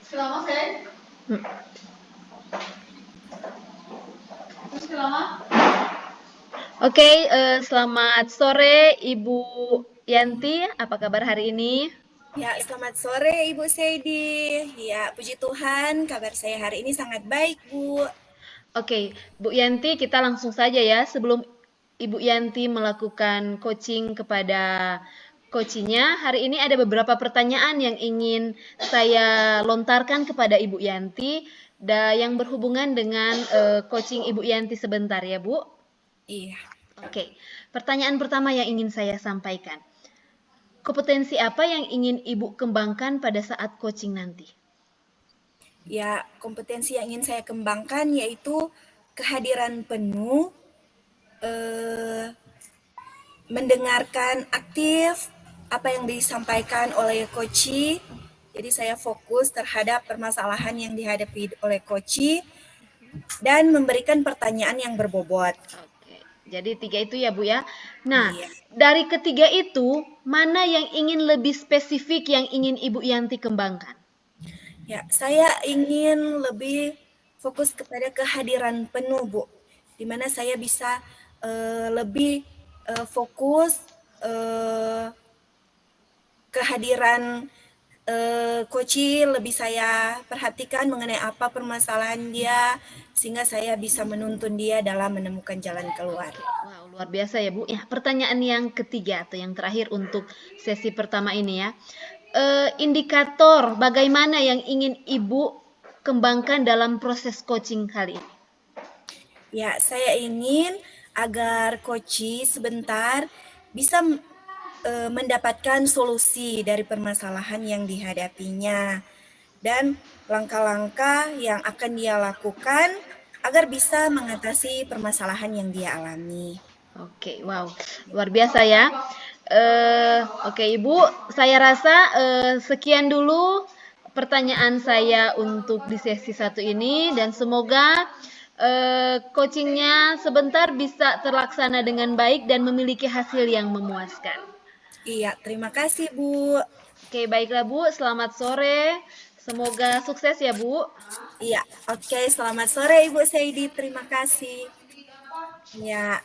Hmm. Oke, selamat sore Ibu Yanti. Apa kabar hari ini? Ya, selamat sore Ibu Seidi. Ya, puji Tuhan, kabar saya hari ini sangat baik, Bu. Oke, Bu Yanti, kita langsung saja ya. Sebelum Ibu Yanti melakukan coaching kepada coachingnya, hari ini ada beberapa pertanyaan yang ingin saya lontarkan kepada Ibu Yanti, yang berhubungan dengan coaching Ibu Yanti sebentar ya, Bu. Iya, Oke, pertanyaan pertama yang ingin saya sampaikan. Kompetensi apa yang ingin Ibu kembangkan pada saat coaching nanti? ya, kompetensi yang ingin saya kembangkan yaitu kehadiran penuh, eh, mendengarkan aktif apa yang disampaikan oleh coach. Jadi saya fokus terhadap permasalahan yang dihadapi oleh coach dan memberikan pertanyaan yang berbobot. Oke, jadi tiga itu ya Bu ya. Nah, Iya. dari ketiga itu, mana yang ingin lebih spesifik yang ingin Ibu Yanti kembangkan? Ya, saya ingin lebih fokus kepada kehadiran penuh, Bu. Di mana saya bisa lebih fokus kehadiran coach lebih saya perhatikan mengenai apa permasalahan dia sehingga saya bisa menuntun dia dalam menemukan jalan keluar. Oke, wow, luar biasa ya Bu. Ya, pertanyaan yang ketiga atau yang terakhir untuk sesi pertama ini ya. Indikator bagaimana yang ingin Ibu kembangkan dalam proses coaching kali ini? Ya, saya ingin agar coach sebentar bisa mendapatkan solusi dari permasalahan yang dihadapinya dan langkah-langkah yang akan dia lakukan agar bisa mengatasi permasalahan yang dia alami. Oke, wow, luar biasa ya. Oke, Ibu, saya rasa sekian dulu pertanyaan saya untuk di sesi satu ini dan semoga coachingnya sebentar bisa terlaksana dengan baik dan memiliki hasil yang memuaskan. Iya, terima kasih Bu. Oke, baiklah Bu, selamat sore. Semoga sukses ya Bu. Iya, oke, selamat sore Ibu Seidi, terima kasih. Ya,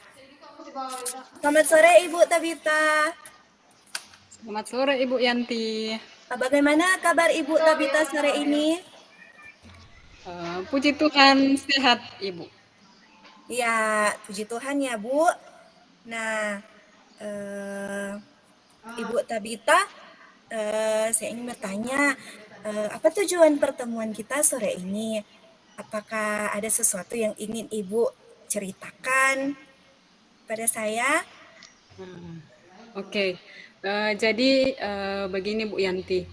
selamat sore Ibu Tabita. Selamat sore Ibu Yanti. Bagaimana kabar Ibu Tabita sore ini? Puji Tuhan sehat Ibu. Ya, puji Tuhan ya Bu. Nah, eh, Ibu Tabita, saya ingin bertanya, apa tujuan pertemuan kita sore ini? Apakah ada sesuatu yang ingin Ibu ceritakan pada saya? Oke, jadi begini Bu Yanti,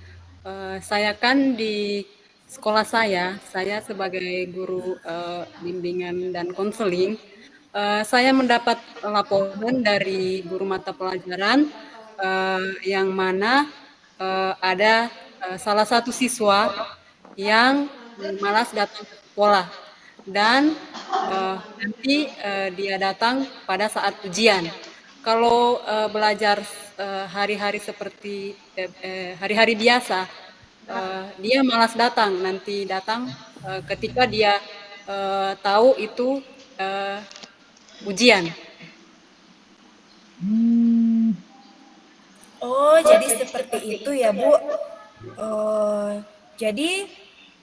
saya kan di sekolah saya sebagai guru bimbingan dan konseling, saya mendapat laporan dari guru mata pelajaran yang mana ada salah satu siswa yang malas datang ke sekolah dan nanti dia datang pada saat ujian. Kalau belajar hari-hari seperti hari-hari biasa, dia malas datang. Nanti datang ketika dia tahu itu ujian. Oh, jadi seperti itu ya, Bu. Oh, jadi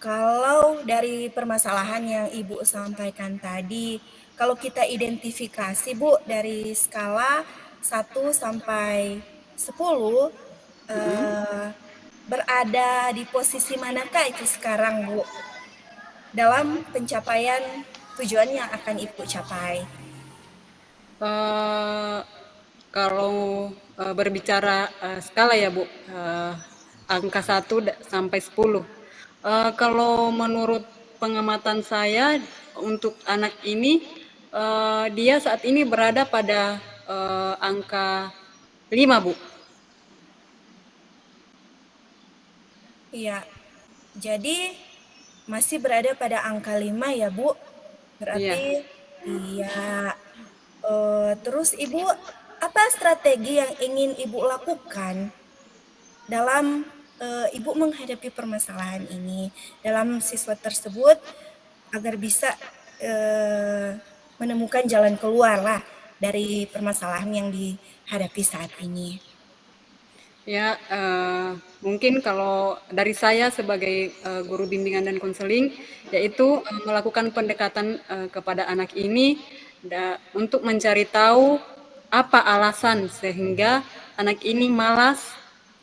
kalau dari permasalahan yang Ibu sampaikan tadi, kalau kita identifikasi, Bu, dari skala 1 sampai 10, eh, berada di posisi manakah itu sekarang, Bu, dalam pencapaian tujuan yang akan Ibu capai? Eh, Kalau berbicara skala ya Bu, angka 1 sampai 10. Kalau menurut pengamatan saya untuk anak ini, dia saat ini berada pada angka 5 Bu. Iya, jadi masih berada pada angka 5 ya, Bu. Iya. Berarti iya. Terus Ibu, apa strategi yang ingin Ibu lakukan dalam Ibu menghadapi permasalahan ini dalam siswa tersebut agar bisa menemukan jalan keluar lah dari permasalahan yang dihadapi saat ini. Ya, mungkin kalau dari saya sebagai guru bimbingan dan konseling, yaitu melakukan pendekatan kepada anak ini untuk mencari tahu apa alasan sehingga anak ini malas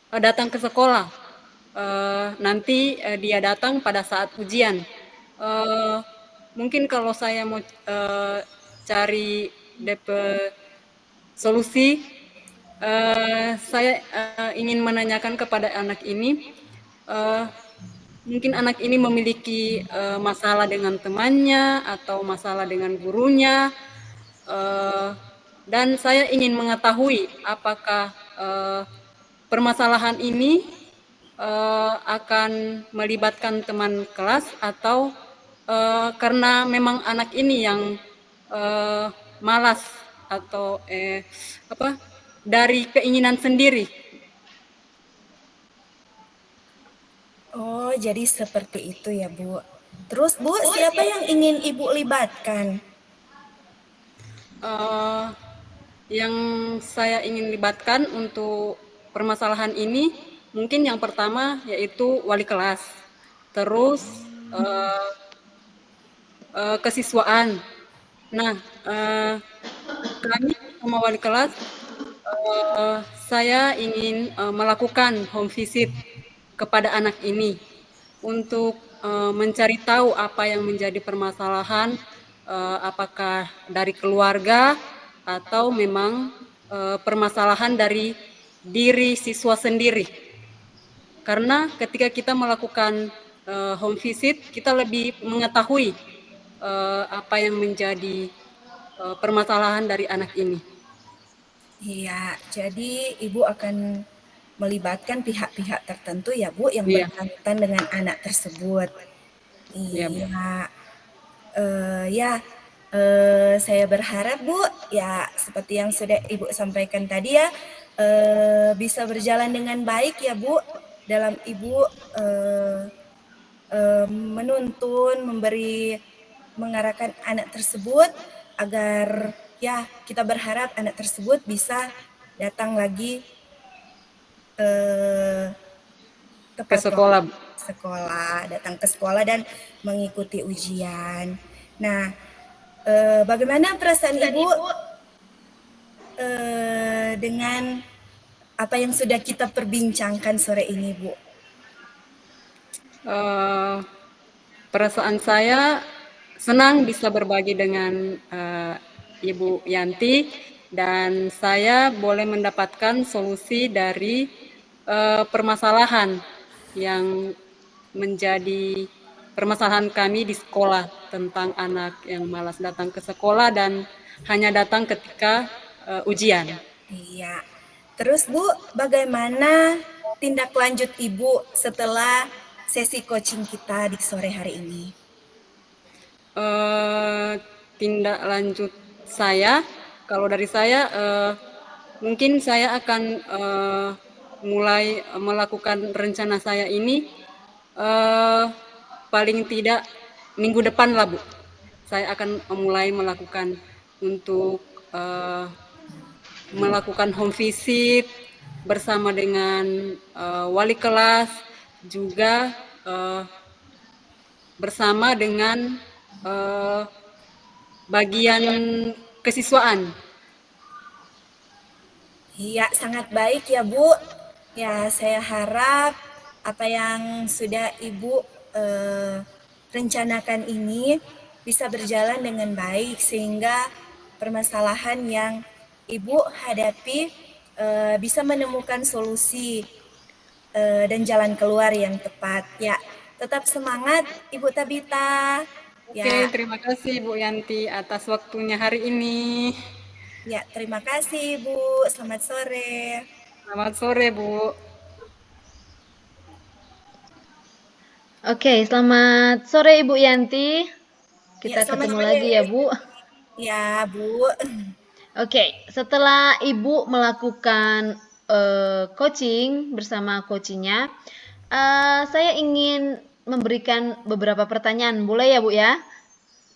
datang ke sekolah. Nanti dia datang pada saat ujian. Eh, Mungkin kalau saya mau cari DP solusi, saya ingin menanyakan kepada anak ini, uh, mungkin anak ini memiliki masalah dengan temannya atau masalah dengan gurunya, uh, dan saya ingin mengetahui apakah permasalahan ini akan melibatkan teman kelas atau karena memang anak ini yang malas atau apa dari keinginan sendiri. Oh, jadi seperti itu ya, Bu. Terus, Bu, siapa yang ingin Ibu libatkan? Yang saya ingin libatkan untuk permasalahan ini, mungkin yang pertama yaitu wali kelas, terus kesiswaan. Nah, kami sama wali kelas, saya ingin melakukan home visit kepada anak ini untuk mencari tahu apa yang menjadi permasalahan, apakah dari keluarga atau memang permasalahan dari diri siswa sendiri. Karena ketika kita melakukan home visit, kita lebih mengetahui apa yang menjadi permasalahan dari anak ini. Iya, jadi Ibu akan melibatkan pihak-pihak tertentu ya, Bu, yang Iya, berkaitan dengan anak tersebut. iya, Bu. Iya, ya, saya berharap, Bu, ya seperti yang sudah Ibu sampaikan tadi ya, bisa berjalan dengan baik ya, Bu, dalam Ibu menuntun, mengarahkan anak tersebut agar ya kita berharap anak tersebut bisa datang lagi Ke tepat sekolah, waktu Bu. sekolah, datang ke sekolah dan mengikuti ujian. Nah, bagaimana perasaan Ibu dengan apa yang sudah kita perbincangkan sore ini, Bu? Eh, Perasaan saya senang bisa berbagi dengan Ibu Yanti dan saya boleh mendapatkan solusi dari permasalahan yang menjadi permasalahan kami di sekolah tentang anak yang malas datang ke sekolah dan hanya datang ketika ujian. Iya. Terus Bu, bagaimana tindak lanjut Ibu setelah sesi coaching kita di sore hari ini? Tindak lanjut saya, kalau dari saya mungkin saya akan mulai melakukan rencana saya ini paling tidak minggu depan lah, Bu. Saya akan mulai melakukan untuk melakukan home visit bersama dengan wali kelas, juga bersama dengan bagian kesiswaan. Iya, sangat baik ya Bu. Ya, saya harap apa yang sudah Ibu rencanakan ini bisa berjalan dengan baik sehingga permasalahan yang Ibu hadapi bisa menemukan solusi dan jalan keluar yang tepat. Ya, tetap semangat Ibu Tabita. Oke, Ya, terima kasih Bu Yanti atas waktunya hari ini. ya terima kasih Ibu. Selamat sore. Selamat sore, Bu. Oke, selamat sore Ibu Yanti. Kita Ya, selamat ketemu sore. lagi ya, Bu. Ya, Bu. Oke, setelah Ibu melakukan coaching bersama coachnya, saya ingin memberikan beberapa pertanyaan. Boleh ya, Bu ya?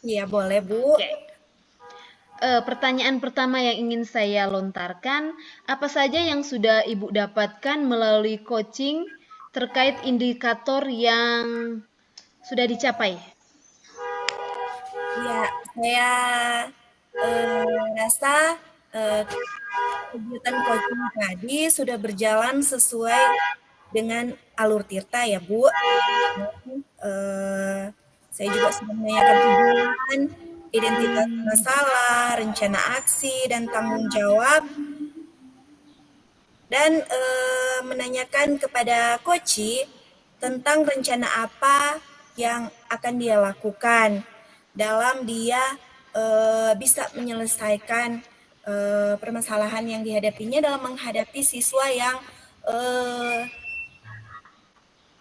Iya, boleh, Bu. Oke. Pertanyaan pertama yang ingin saya lontarkan, apa saja yang sudah Ibu dapatkan melalui coaching terkait indikator yang sudah dicapai? Ya, saya rasa kegiatan coaching tadi sudah berjalan sesuai dengan alur Tirta ya, Bu. Eh, saya juga sudah menanyakan tujuan, identitas masalah, rencana aksi, dan tanggung jawab, dan menanyakan kepada Koci tentang rencana apa yang akan dia lakukan dalam dia bisa menyelesaikan permasalahan yang dihadapinya dalam menghadapi siswa yang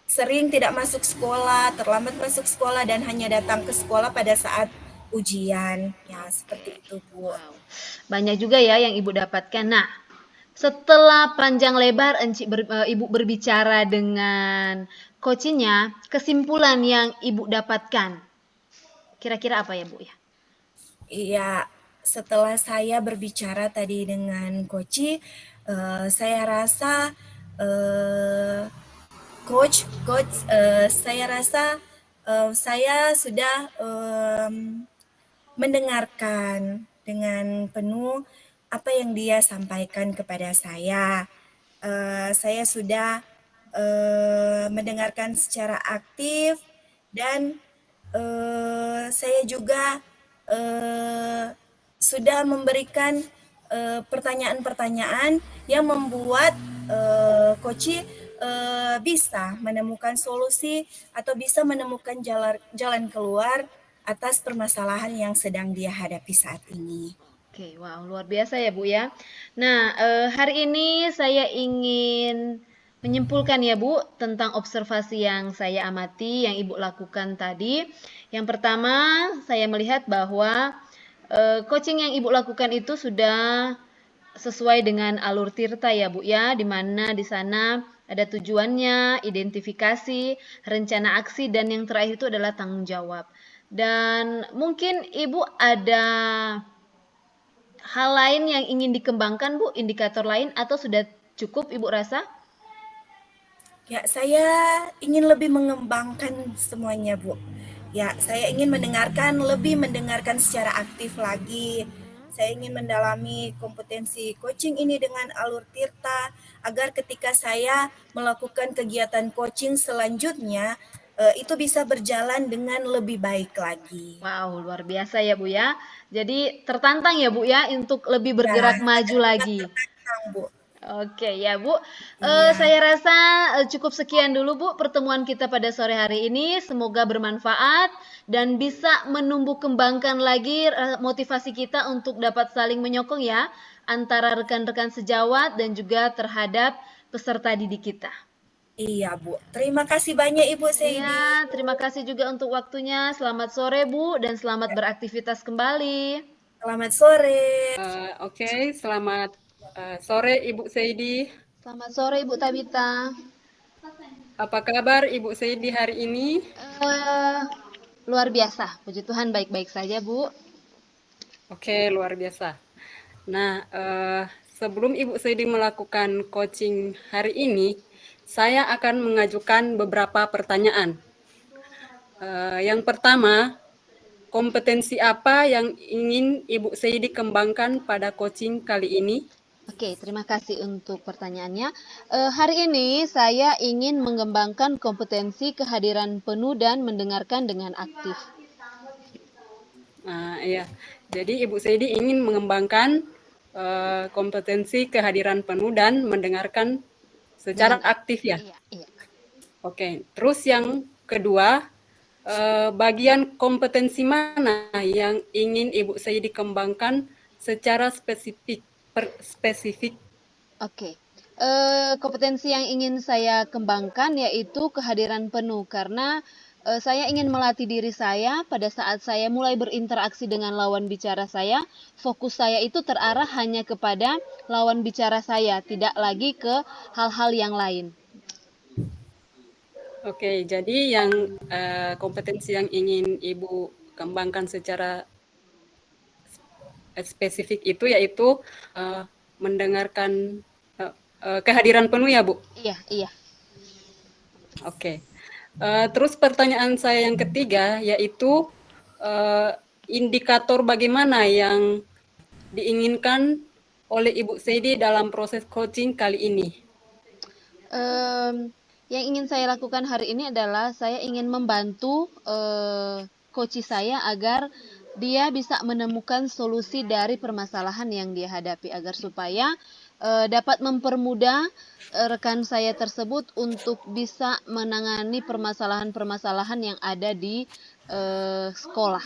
sering tidak masuk sekolah, terlambat masuk sekolah, dan hanya datang ke sekolah pada saat ujian. Ya, seperti itu, Bu. Wow, banyak juga ya yang Ibu dapatkan. Nah, setelah panjang lebar Ibu berbicara dengan coachnya, kesimpulan yang Ibu dapatkan, kira-kira apa ya, Bu ya? Iya, setelah saya berbicara tadi dengan Koci, saya rasa coach, saya rasa saya sudah mendengarkan dengan penuh apa yang dia sampaikan kepada saya. Saya sudah mendengarkan secara aktif, dan saya juga sudah memberikan pertanyaan-pertanyaan yang membuat Koci bisa menemukan solusi atau bisa menemukan jalan keluar atas permasalahan yang sedang dia hadapi saat ini. Oke, wow, luar biasa ya, Bu ya. Nah, hari ini saya ingin menyimpulkan ya, Bu, tentang observasi yang saya amati, yang Ibu lakukan tadi. Yang pertama, saya melihat bahwa coaching yang Ibu lakukan itu sudah sesuai dengan alur Tirta ya, Bu ya, di mana di sana ada tujuannya, identifikasi, rencana aksi, dan yang terakhir itu adalah tanggung jawab. Dan mungkin Ibu ada hal lain yang ingin dikembangkan, Bu? Indikator lain atau sudah cukup Ibu rasa? Ya, saya ingin lebih mengembangkan semuanya, Bu. Ya, saya ingin lebih mendengarkan secara aktif lagi. Saya ingin mendalami kompetensi coaching ini dengan alur Tirta, agar ketika saya melakukan kegiatan coaching selanjutnya, itu bisa berjalan dengan lebih baik lagi. Wow, luar biasa ya, Bu ya. Jadi tertantang ya, Bu ya, untuk lebih Ya, bergerak saya maju sangat lagi. tertantang, Bu. Oke ya, Bu. Iya. Saya rasa cukup sekian dulu, Bu, pertemuan kita pada sore hari ini. Semoga bermanfaat dan bisa menumbuh kembangkan lagi motivasi kita untuk dapat saling menyokong ya antara rekan-rekan sejawat dan juga terhadap peserta didik kita. Iya, Bu. Terima kasih banyak, Ibu Iya, Seidi. terima kasih juga untuk waktunya. Selamat sore, Bu, dan selamat beraktivitas kembali. Selamat sore. Oke, selamat sore Ibu Seidi. Selamat sore, Ibu Tabita. Apa kabar Ibu Seidi hari ini? Eh, luar biasa, puji Tuhan baik-baik saja, Bu. Oke, luar biasa. Nah, sebelum Ibu Seidi melakukan coaching hari ini, saya akan mengajukan beberapa pertanyaan. Yang pertama, kompetensi apa yang ingin Ibu Seidi kembangkan pada coaching kali ini? Oke, terima kasih untuk pertanyaannya. Hari ini saya ingin mengembangkan kompetensi kehadiran penuh dan mendengarkan dengan aktif. Iya, jadi Ibu Seidi ingin mengembangkan kompetensi kehadiran penuh dan mendengarkan secara aktif ya. Iya, iya. Oke, terus yang kedua, bagian kompetensi mana yang ingin Ibu Seidi kembangkan secara spesifik? Oke. Kompetensi yang ingin saya kembangkan yaitu kehadiran penuh karena Saya ingin melatih diri saya pada saat saya mulai berinteraksi dengan lawan bicara saya, fokus saya itu terarah hanya kepada lawan bicara saya, tidak lagi ke hal-hal yang lain. Oke, jadi yang kompetensi yang ingin Ibu kembangkan secara spesifik itu yaitu mendengarkan kehadiran penuh ya, Bu? Iya, iya. Oke. Terus pertanyaan saya yang ketiga yaitu indikator bagaimana yang diinginkan oleh Ibu Sedi dalam proses coaching kali ini? Yang ingin saya lakukan hari ini adalah saya ingin membantu coach saya agar dia bisa menemukan solusi dari permasalahan yang dia hadapi agar supaya dapat mempermudah rekan saya tersebut untuk bisa menangani permasalahan-permasalahan yang ada di sekolah.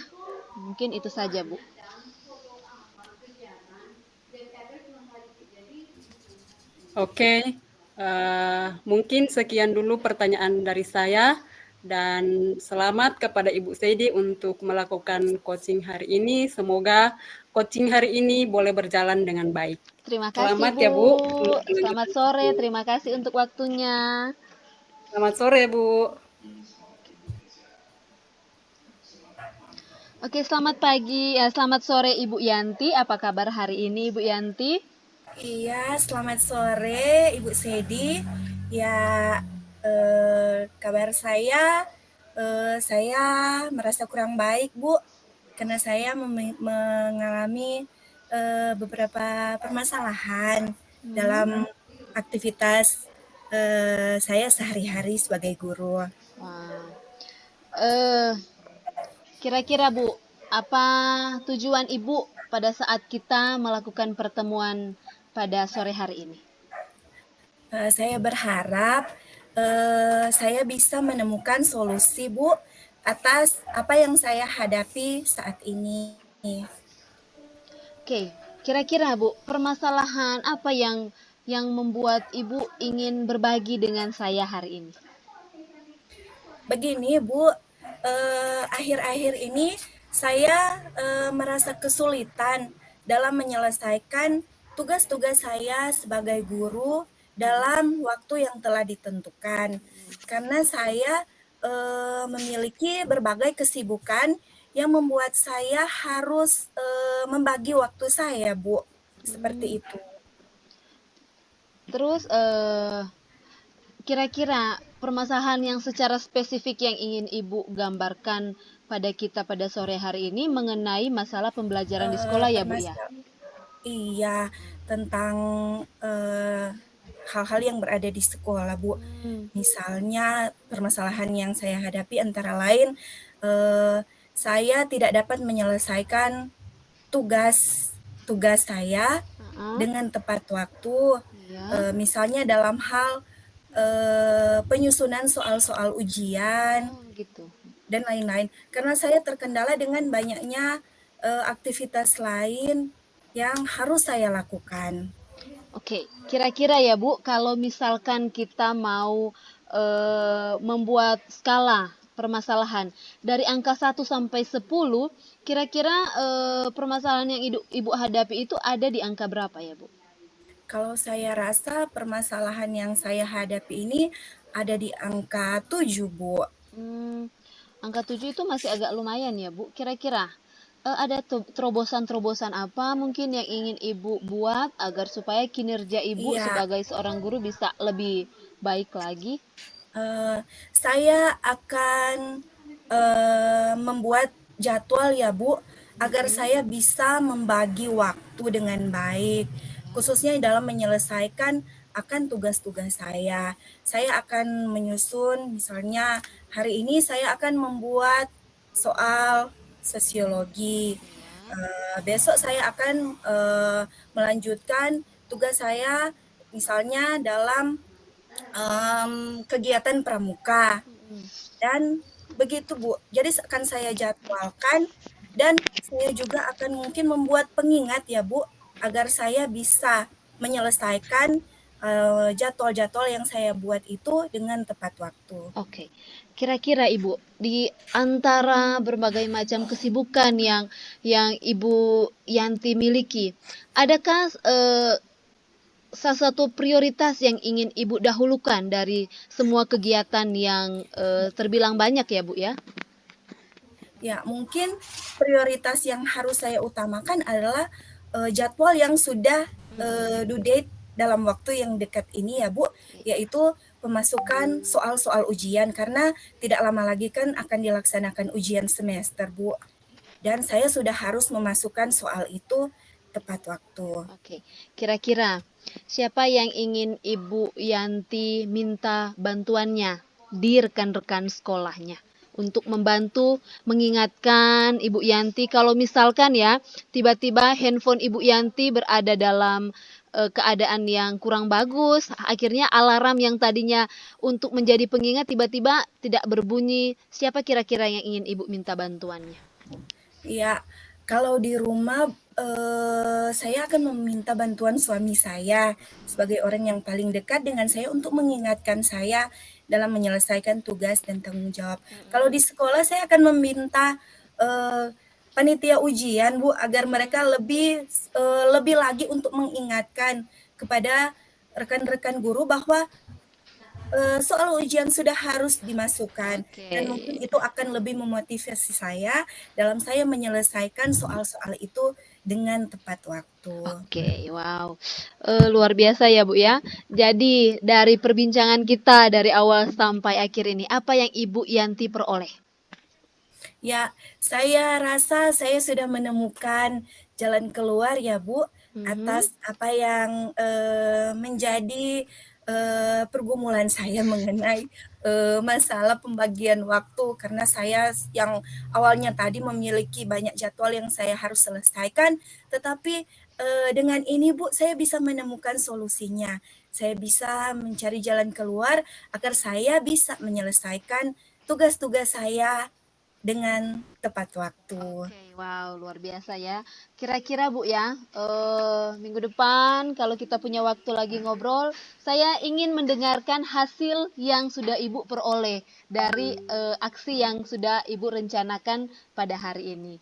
Mungkin itu saja, Bu. Oke, mungkin sekian dulu pertanyaan dari saya dan selamat kepada Ibu Sedi untuk melakukan coaching hari ini. Semoga coaching hari ini boleh berjalan dengan baik. Terima kasih, Selamat Bu. ya, Bu. Selamat sore. Terima kasih untuk waktunya. Selamat sore, Bu. Oke, selamat pagi, selamat sore Ibu Yanti. Apa kabar hari ini, Ibu Yanti? Iya, selamat sore Ibu Sedi. Ya, kabar saya merasa kurang baik, Bu, karena saya mengalami beberapa permasalahan dalam aktivitas saya sehari-hari sebagai guru. Wah. Eh, Kira-kira Bu, apa tujuan Ibu pada saat kita melakukan pertemuan pada sore hari ini? Saya berharap saya bisa menemukan solusi, Bu, atas apa yang saya hadapi saat ini. Oke, kira-kira Bu, permasalahan apa yang membuat Ibu ingin berbagi dengan saya hari ini? Begini, Bu, akhir-akhir ini saya merasa kesulitan dalam menyelesaikan tugas-tugas saya sebagai guru dalam waktu yang telah ditentukan. Karena saya memiliki berbagai kesibukan yang membuat saya harus membagi waktu saya, Bu. Seperti itu. Terus kira-kira permasalahan yang secara spesifik yang ingin Ibu gambarkan pada kita pada sore hari ini mengenai masalah pembelajaran di sekolah ya, Bu ya? Iya, tentang hal-hal yang berada di sekolah, Bu. Misalnya permasalahan yang saya hadapi antara lain saya tidak dapat menyelesaikan tugas saya dengan tepat waktu. Iya. Misalnya dalam hal penyusunan soal-soal ujian Oh, gitu. dan lain-lain. Karena saya terkendala dengan banyaknya aktivitas lain yang harus saya lakukan. Oke, kira-kira ya Bu, kalau misalkan kita mau membuat skala permasalahan dari angka 1 sampai 10, kira-kira permasalahan yang Ibu hadapi itu ada di angka berapa ya, Bu? Kalau saya rasa permasalahan yang saya hadapi ini ada di angka 7, Bu. Angka 7 itu masih agak lumayan ya, Bu. Kira-kira ada terobosan-terobosan apa mungkin yang ingin Ibu buat agar supaya kinerja Ibu Iya, sebagai seorang guru bisa lebih baik lagi? saya akan membuat jadwal ya, Bu, agar saya bisa membagi waktu dengan baik, khususnya dalam menyelesaikan akan tugas-tugas saya. Saya akan menyusun, misalnya hari ini saya akan membuat soal sosiologi. Besok saya akan melanjutkan tugas saya, misalnya dalam kegiatan pramuka dan begitu, Bu. Jadi akan saya jadwalkan dan saya juga akan mungkin membuat pengingat ya, Bu, agar saya bisa menyelesaikan jadwal-jadwal yang saya buat itu dengan tepat waktu. Oke, kira-kira Ibu di antara berbagai macam kesibukan yang Ibu Yanti miliki, adakah salah satu prioritas yang ingin Ibu dahulukan dari semua kegiatan yang terbilang banyak ya Bu ya? Ya, mungkin prioritas yang harus saya utamakan adalah jadwal yang sudah due date dalam waktu yang dekat ini ya Bu, yaitu pemasukan soal-soal ujian karena tidak lama lagi kan akan dilaksanakan ujian semester Bu. Dan saya sudah harus memasukkan soal itu tepat waktu. Oke, kira-kira siapa yang ingin Ibu Yanti minta bantuannya di rekan-rekan sekolahnya untuk membantu mengingatkan Ibu Yanti kalau misalkan ya tiba-tiba handphone Ibu Yanti berada dalam keadaan yang kurang bagus, akhirnya alarm yang tadinya untuk menjadi pengingat tiba-tiba tidak berbunyi. Siapa kira-kira yang ingin Ibu minta bantuannya? Ya, kalau di rumah saya akan meminta bantuan suami saya sebagai orang yang paling dekat dengan saya untuk mengingatkan saya dalam menyelesaikan tugas dan tanggung jawab. Kalau di sekolah saya akan meminta panitia ujian Bu agar mereka lebih lagi untuk mengingatkan kepada rekan-rekan guru bahwa soal ujian sudah harus dimasukkan dan mungkin Oke. itu akan lebih memotivasi saya dalam saya menyelesaikan soal-soal itu dengan tepat waktu. Oke, wow. Luar biasa ya, Bu ya. Jadi, dari perbincangan kita dari awal sampai akhir ini, apa yang Ibu Yanti peroleh? Ya, saya rasa saya sudah menemukan jalan keluar ya Bu, Mhm. atas apa yang menjadi pergumulan saya mengenai masalah pembagian waktu karena saya yang awalnya tadi memiliki banyak jadwal yang saya harus selesaikan, tetapi dengan ini Bu saya bisa menemukan solusinya. Saya bisa mencari jalan keluar agar saya bisa menyelesaikan tugas-tugas saya dengan tepat waktu. Oke, wow, luar biasa ya. Kira-kira Bu ya, minggu depan kalau kita punya waktu lagi ngobrol, saya ingin mendengarkan hasil yang sudah Ibu peroleh dari aksi yang sudah Ibu rencanakan pada hari ini.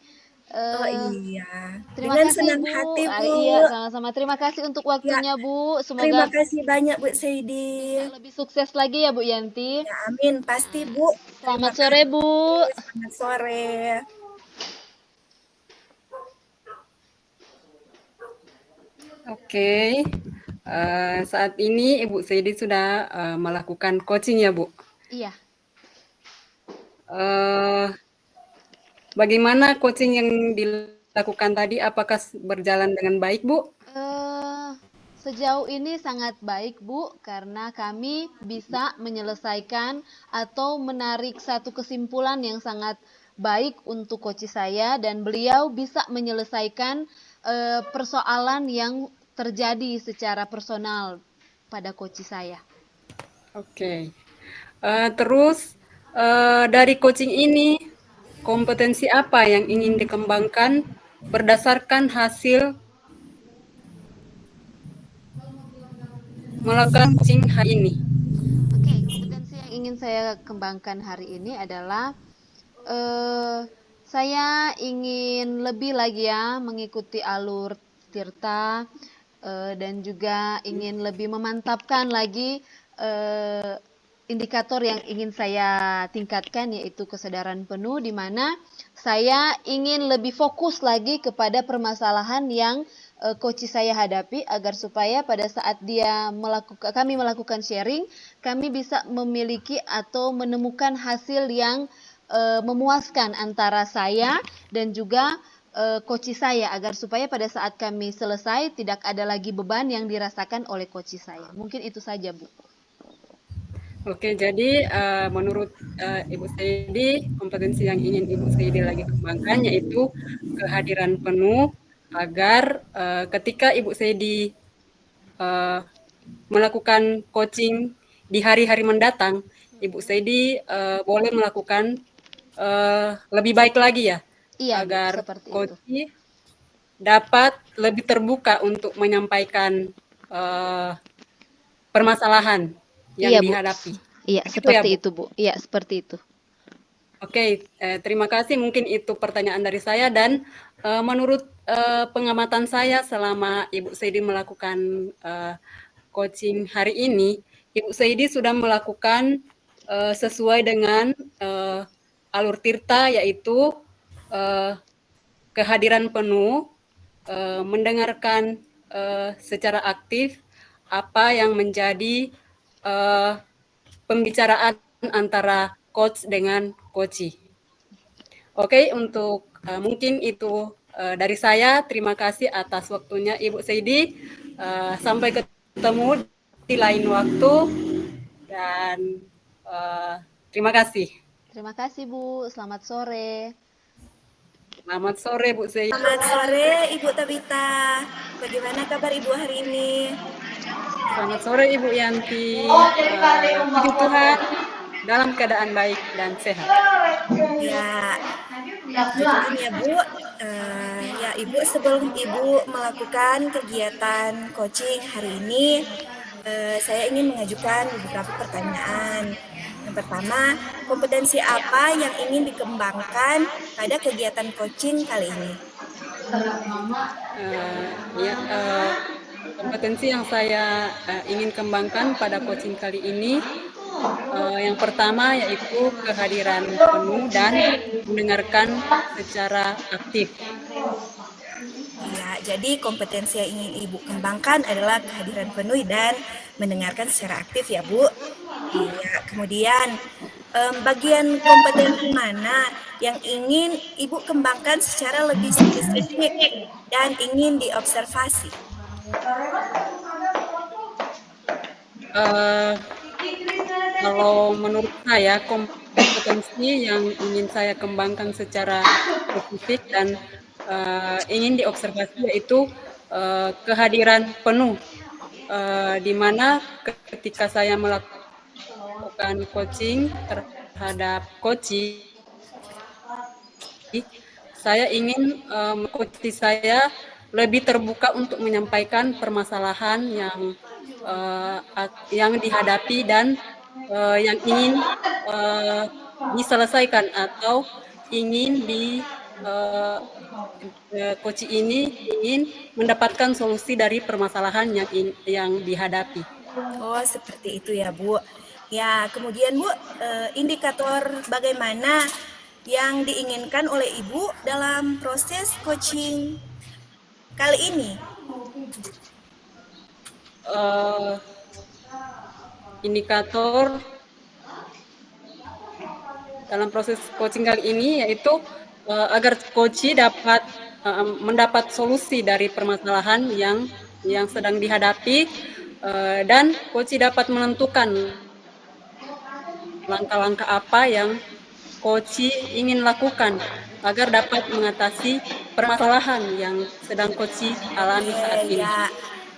Oh Eh, iya, Terima dengan kasih senang Bu. hati Ah, Bu. iya, sama-sama. Terima kasih untuk Ya, waktunya Bu. terima Semoga kasih banyak Bu Seidi. bisa lebih sukses lagi ya Bu Yanti. Ya, amin. Pasti Bu. Terima Selamat sore kasih. Bu. Selamat sore. Oke, saat ini Ibu Seidi sudah melakukan coaching ya Bu. Iya. Eh, Bagaimana coaching yang dilakukan tadi? Apakah berjalan dengan baik Bu? Eh, Sejauh ini sangat baik Bu, karena kami bisa menyelesaikan atau menarik satu kesimpulan yang sangat baik untuk coach saya dan beliau bisa menyelesaikan persoalan yang terjadi secara personal pada coach saya. Oke. Terus dari coaching ini kompetensi apa yang ingin dikembangkan berdasarkan hasil melakukan coaching hari ini? Oke, kompetensi yang ingin saya kembangkan hari ini adalah eh, saya ingin lebih lagi ya mengikuti alur Tirta dan juga ingin lebih memantapkan lagi eh, indikator yang ingin saya tingkatkan yaitu kesadaran penuh di mana saya ingin lebih fokus lagi kepada permasalahan yang coach saya hadapi agar supaya pada saat kami melakukan sharing kami bisa memiliki atau menemukan hasil yang memuaskan antara saya dan juga coach saya agar supaya pada saat kami selesai tidak ada lagi beban yang dirasakan oleh coach saya. Mungkin itu saja, Bu. Oke, jadi menurut Ibu Saidi, kompetensi yang ingin Ibu Saidi lagi kembangkan yaitu kehadiran penuh agar ketika Ibu Saidi melakukan coaching di hari-hari mendatang, Ibu Saidi boleh melakukan lebih baik lagi ya, Iya, Bu, agar seperti itu. coach dapat lebih terbuka untuk menyampaikan permasalahan yang Iya, Bu. dihadapi. Iya, Begitu ya, seperti Bu? itu, Bu. Iya, seperti itu. Oke, terima kasih. Mungkin itu pertanyaan dari saya dan menurut pengamatan saya selama Ibu Seidi melakukan coaching hari ini, Ibu Seidi sudah melakukan sesuai dengan alur tirta, yaitu kehadiran penuh, mendengarkan secara aktif apa yang menjadi pembicaraan antara coach dengan coachee. Oke, untuk mungkin itu dari saya. Terima kasih atas waktunya Ibu Seidi. Sampai ketemu di lain waktu dan terima kasih. Terima kasih, Bu. Selamat sore. Selamat sore Bu Seidi. Selamat sore Ibu Tabita. Bagaimana kabar Ibu hari ini? Selamat sore Ibu Yanti. Puji Tuhan dalam keadaan baik dan sehat. Ya, puji Tuhan ya Bu. Ya Ibu, sebelum Ibu melakukan kegiatan coaching hari ini, saya ingin mengajukan beberapa pertanyaan. Yang pertama, kompetensi apa yang ingin dikembangkan pada kegiatan coaching kali ini? Ya, kompetensi yang saya ingin kembangkan pada coaching kali ini, yang pertama yaitu kehadiran penuh dan mendengarkan secara aktif. Ya, jadi kompetensi yang ingin Ibu kembangkan adalah kehadiran penuh dan mendengarkan secara aktif ya Bu. Iya, kemudian bagian kompetensi mana yang ingin Ibu kembangkan secara lebih spesifik dan ingin diobservasi? Eh, Kalau menurut saya, kompetensi yang ingin saya kembangkan secara spesifik dan ingin diobservasi yaitu kehadiran penuh, di mana ketika saya melakukan coaching terhadap coaching, saya ingin coach saya lebih terbuka untuk menyampaikan permasalahan yang dihadapi dan yang ingin diselesaikan atau ingin coach ini ingin mendapatkan solusi dari permasalahan yang dihadapi. Oh, seperti itu ya Bu. Ya, kemudian Bu, indikator bagaimana yang diinginkan oleh Ibu dalam proses coaching kali ini? Indikator dalam proses coaching kali ini yaitu agar coach dapat mendapat solusi dari permasalahan yang sedang dihadapi dan coach dapat menentukan langkah-langkah apa yang coach ingin lakukan agar dapat mengatasi permasalahan yang sedang coach alami saat ini. Ya,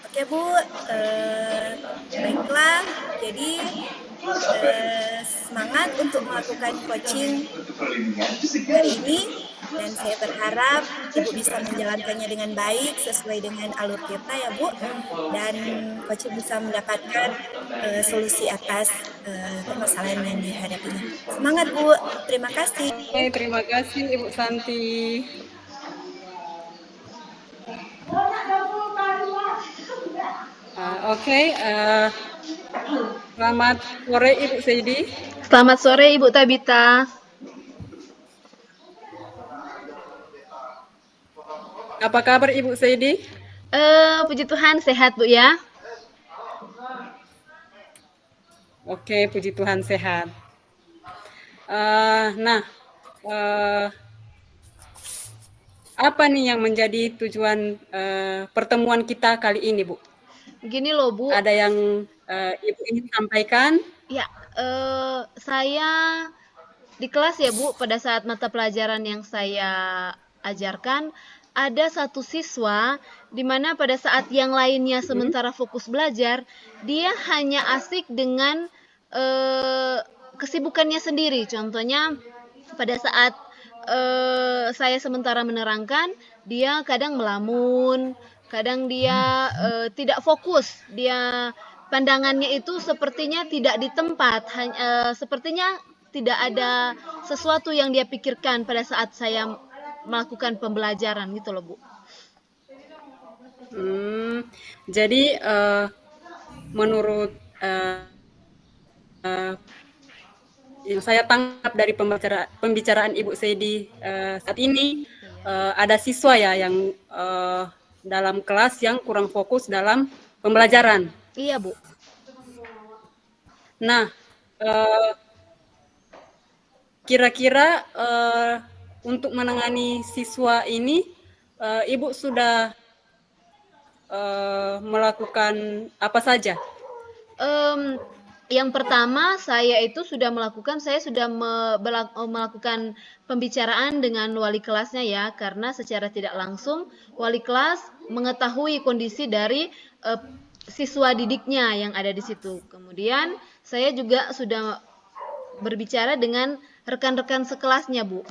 oke Bu, baiklah. Jadi semangat untuk melakukan coaching hari ini dan saya berharap Ibu bisa menjalankannya dengan baik sesuai dengan alur kita ya Bu, dan coaching bisa mendapatkan solusi atas permasalahan yang dihadapinya. Semangat Bu, terima kasih. Terima kasih Ibu Santi. Oke, selamat sore Ibu Seidi. Selamat sore Ibu Tabita. Apa kabar Ibu Seidi? Puji Tuhan sehat Bu ya. Oke, puji Tuhan sehat. Apa nih yang menjadi tujuan pertemuan kita kali ini, Bu? Gini loh Bu. Ada yang Ibu ingin sampaikan? Ya, saya di kelas ya Bu, pada saat mata pelajaran yang saya ajarkan, ada satu siswa di mana pada saat yang lainnya sementara fokus belajar, dia hanya asik dengan kesibukannya sendiri. Contohnya pada saat saya sementara menerangkan, dia kadang melamun, kadang dia tidak fokus, dia pandangannya itu sepertinya tidak di tempat, sepertinya tidak ada sesuatu yang dia pikirkan pada saat saya melakukan pembelajaran gitu loh Bu. Jadi menurut yang saya tangkap dari pembicaraan Ibu Seidi saat ini, ada siswa ya yang dalam kelas yang kurang fokus dalam pembelajaran. Iya Bu. Nah, kira-kira untuk menangani siswa ini, Ibu sudah melakukan apa saja? Yang pertama saya sudah melakukan pembicaraan dengan wali kelasnya ya, karena secara tidak langsung wali kelas mengetahui kondisi dari siswa didiknya yang ada di situ. Kemudian saya juga sudah berbicara dengan rekan-rekan sekelasnya Bu.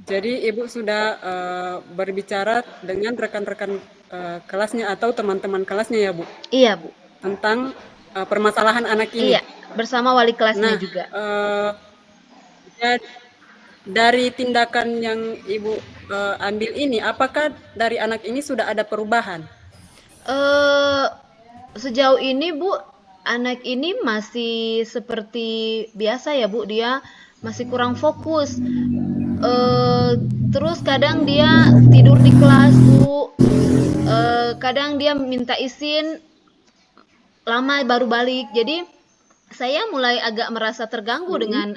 Jadi Ibu sudah berbicara dengan rekan-rekan kelasnya atau teman-teman kelasnya ya Bu? Iya Bu. Tentang permasalahan anak ini? Iya, bersama wali kelasnya juga. Dari tindakan yang Ibu ambil ini, apakah dari anak ini sudah ada perubahan? Sejauh ini Bu, anak ini masih seperti biasa ya Bu, dia masih kurang fokus. Terus kadang dia tidur di kelas Bu, kadang dia minta izin lama baru balik. Jadi saya mulai agak merasa terganggu dengan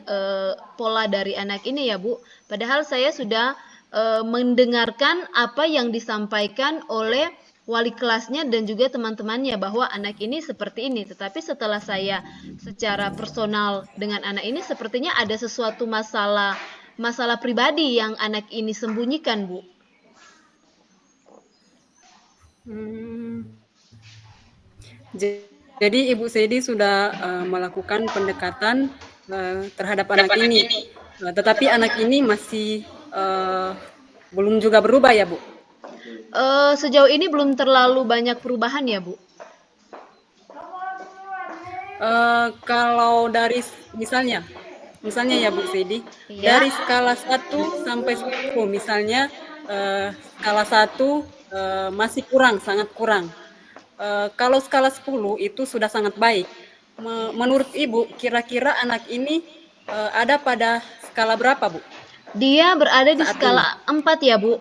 pola dari anak ini ya Bu. Padahal saya sudah mendengarkan apa yang disampaikan oleh wali kelasnya dan juga teman-temannya bahwa anak ini seperti ini. Tetapi setelah saya secara personal dengan anak ini, sepertinya ada sesuatu masalah pribadi yang anak ini sembunyikan Bu. Jadi Ibu Seidi sudah melakukan pendekatan terhadap anak ini, tetapi anak ini masih belum juga berubah ya Bu? Sejauh ini belum terlalu banyak perubahan ya Bu. Kalau dari misalnya ya Bu Seidi, Iya. dari skala 1 sampai 10 misalnya, skala 1 masih kurang, sangat kurang. Kalau skala 10 itu sudah sangat baik. Menurut Ibu, kira-kira anak ini ada pada skala berapa Bu? Dia berada di Saat skala 4 ya Bu.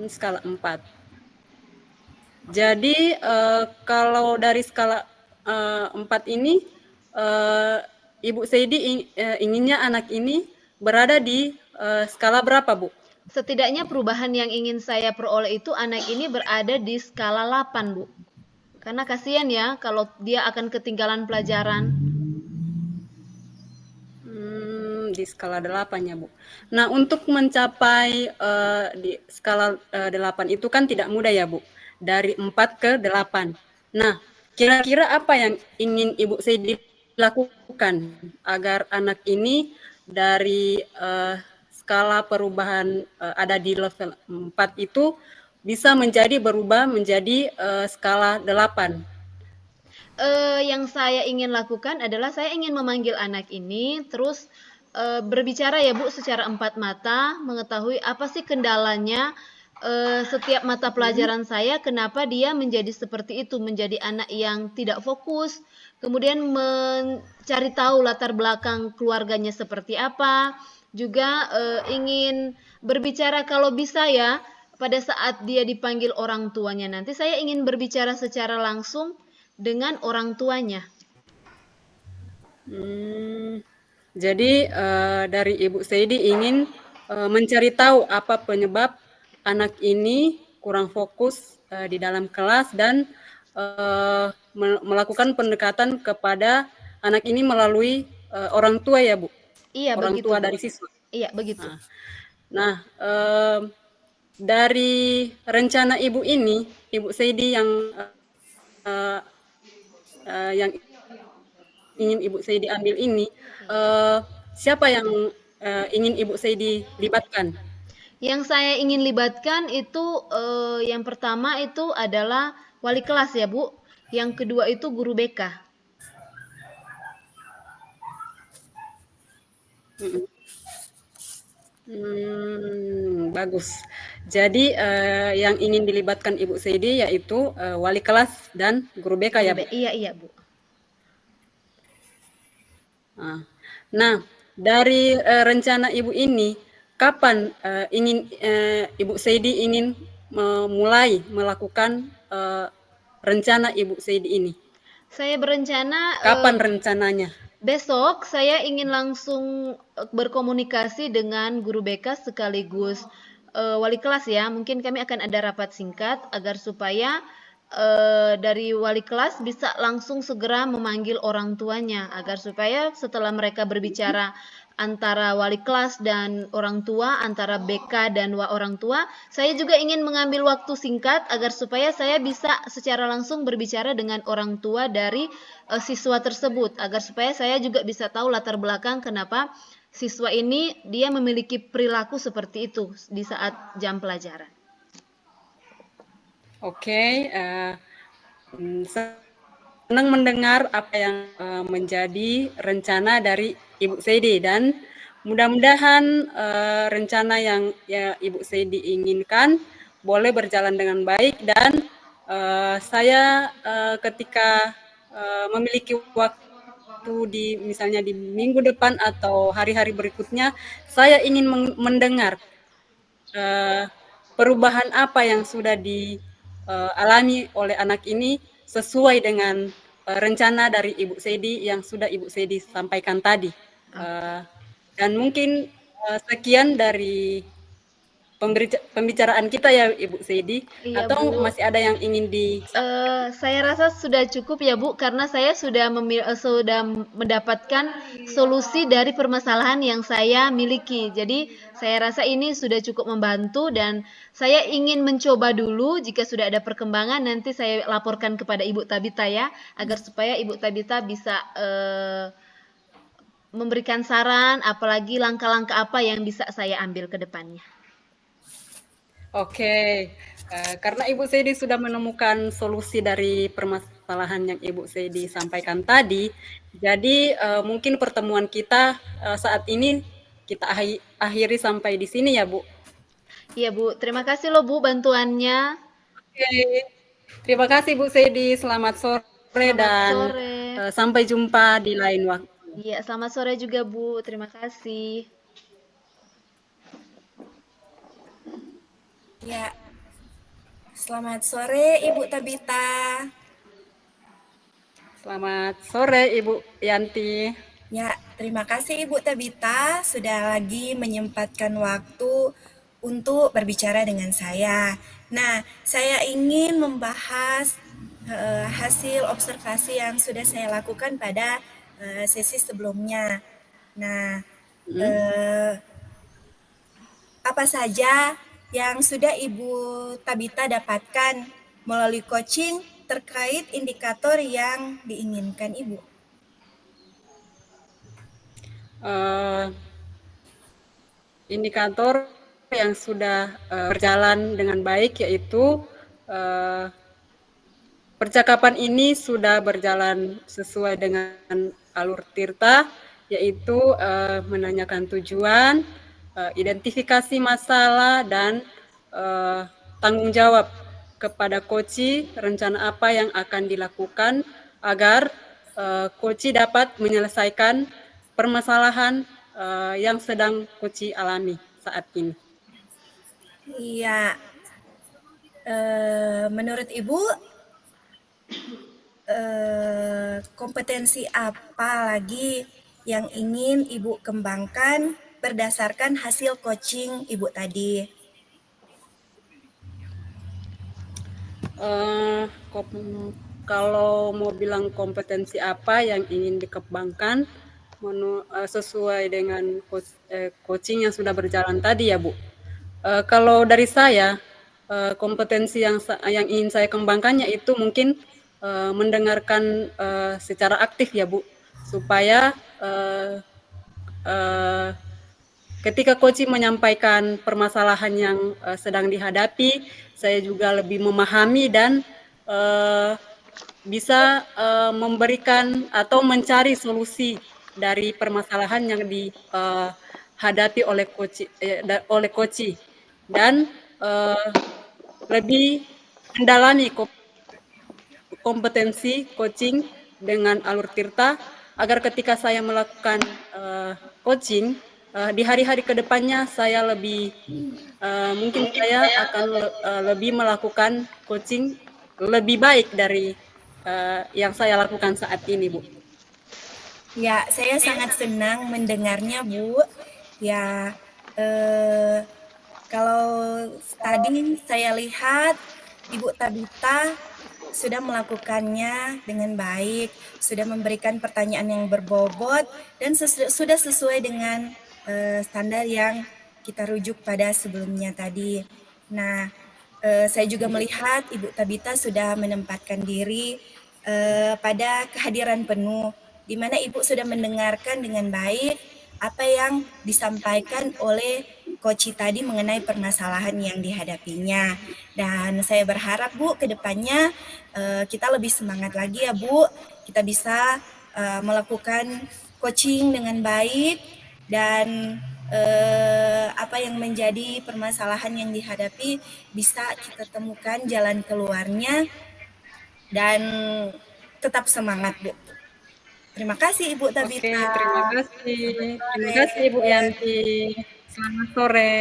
Skala 4. Jadi kalau dari skala 4 ini, Ibu Seidi inginnya anak ini berada di skala berapa Bu? Setidaknya perubahan yang ingin saya peroleh itu anak ini berada di skala 8 Bu. Karena kasihan ya kalau dia akan ketinggalan pelajaran. Di skala 8 ya Bu. Nah, untuk mencapai di skala 8 itu kan tidak mudah ya Bu. Dari 4 ke 8. Nah, kira-kira apa yang ingin Ibu Seidi lakukan agar anak ini dari skala perubahan ada di level 4 itu bisa berubah menjadi skala 8? Yang saya ingin lakukan adalah saya ingin memanggil anak ini, terus berbicara ya Bu secara empat mata, mengetahui apa sih kendalanya setiap mata pelajaran saya, kenapa dia menjadi seperti itu, menjadi anak yang tidak fokus, kemudian mencari tahu latar belakang keluarganya seperti apa, juga ingin berbicara kalau bisa ya, pada saat dia dipanggil orang tuanya nanti, saya ingin berbicara secara langsung dengan orang tuanya. Jadi dari Ibu Seidi ingin mencari tahu apa penyebab anak ini kurang fokus di dalam kelas dan melakukan pendekatan kepada anak ini melalui orang tua ya Bu? Iya, orang begitu tua Bu. dari siswa. Iya, begitu. Nah, dari rencana Ibu ini, Ibu Seidi yang ingin Ibu Seidi ambil ini, siapa yang ingin Ibu Seidi libatkan? Yang saya ingin libatkan itu yang pertama itu adalah wali kelas ya Bu. Yang kedua itu guru BK. Mm-mm. Bagus. Jadi yang ingin dilibatkan Ibu Seidi yaitu wali kelas dan guru BK Guru ya, Bu. BK. Iya iya Bu. Ah. Nah, dari rencana Ibu ini, kapan Ibu Seidi ingin mulai melakukan rencana Ibu Seidi ini? Saya berencana Kapan rencananya? besok saya ingin langsung berkomunikasi dengan guru BK sekaligus wali kelas ya. Mungkin kami akan ada rapat singkat agar supaya dari wali kelas bisa langsung segera memanggil orang tuanya agar supaya setelah mereka berbicara antara wali kelas dan orang tua, antara BK dan orang tua, saya juga ingin mengambil waktu singkat agar supaya saya bisa secara langsung berbicara dengan orang tua dari siswa tersebut, agar supaya saya juga bisa tahu latar belakang kenapa siswa ini dia memiliki perilaku seperti itu di saat jam pelajaran. Oke, senang mendengar apa yang menjadi rencana dari Ibu Seidi dan mudah-mudahan rencana yang Ibu Seidi inginkan boleh berjalan dengan baik dan saya ketika memiliki waktu misalnya di minggu depan atau hari-hari berikutnya, saya ingin mendengar perubahan apa yang sudah dialami oleh anak ini sesuai dengan rencana dari Ibu Seidi yang sudah Ibu Seidi sampaikan tadi. Dan mungkin sekian dari pembicaraan kita ya Ibu Seidi, Iya atau Bu. masih ada yang ingin Saya rasa sudah cukup ya Bu, karena saya sudah mendapatkan solusi dari permasalahan yang saya miliki. Jadi saya rasa ini sudah cukup membantu dan saya ingin mencoba dulu. Jika sudah ada perkembangan nanti saya laporkan kepada Ibu Tabita ya, agar supaya Ibu Tabita bisa memberikan saran, apalagi langkah-langkah apa yang bisa saya ambil ke depannya. Oke, karena Ibu Seidi sudah menemukan solusi dari permasalahan yang Ibu Seidi sampaikan tadi, jadi mungkin pertemuan kita saat ini kita akhiri sampai di sini ya, Bu. Iya Bu, terima kasih loh Bu bantuannya. Oke, terima kasih Bu Seidi. Selamat sore Selamat dan sore. sampai jumpa di lain waktu. Iya, selamat sore juga Bu. Terima kasih. Ya, selamat sore Ibu Tabita. Selamat sore Ibu Yanti. Ya, terima kasih Ibu Tabita sudah lagi menyempatkan waktu untuk berbicara dengan saya. Nah, saya ingin membahas hasil observasi yang sudah saya lakukan pada sesi sebelumnya. Nah, eh, apa saja yang sudah Ibu Tabita dapatkan melalui coaching terkait indikator yang diinginkan Ibu? Uh, Indikator yang sudah berjalan dengan baik yaitu percakapan ini sudah berjalan sesuai dengan alur Tirta, yaitu menanyakan tujuan, identifikasi masalah, dan tanggung jawab kepada koci rencana apa yang akan dilakukan agar koci dapat menyelesaikan permasalahan yang sedang koci alami saat ini. Iya, menurut Ibu kompetensi apa lagi yang ingin Ibu kembangkan berdasarkan hasil coaching Ibu tadi? Kalau mau bilang kompetensi apa yang ingin dikembangkan sesuai dengan coaching yang sudah berjalan tadi ya Bu. Kalau dari saya kompetensi yang ingin saya kembangkan yaitu mungkin mendengarkan secara aktif ya Bu, supaya ketika coach menyampaikan permasalahan yang sedang dihadapi, saya juga lebih memahami dan bisa memberikan atau mencari solusi dari permasalahan yang dihadapi oleh coach dan lebih mendalami kompetensi coaching dengan alur tirta agar ketika saya melakukan coaching di hari-hari kedepannya saya lebih mungkin saya akan lebih melakukan coaching lebih baik dari yang saya lakukan saat ini, Bu. Ya, saya sangat senang mendengarnya, Bu. Ya, eh, kalau tadi saya lihat Ibu Tabita sudah melakukannya dengan baik, sudah memberikan pertanyaan yang berbobot dan sudah sesuai dengan standar yang kita rujuk pada sebelumnya tadi. Nah, saya juga melihat Ibu Tabita sudah menempatkan diri pada kehadiran penuh, di mana Ibu sudah mendengarkan dengan baik apa yang disampaikan oleh Koci tadi mengenai permasalahan yang dihadapinya. Dan saya berharap Bu, ke depannya kita lebih semangat lagi ya Bu. Kita bisa melakukan coaching dengan baik dan apa yang menjadi permasalahan yang dihadapi bisa kita temukan jalan keluarnya dan tetap semangat Bu. Terima kasih Ibu Tabita. Oke, terima kasih. Terima Sore. kasih Ibu Yanti. Selamat sore.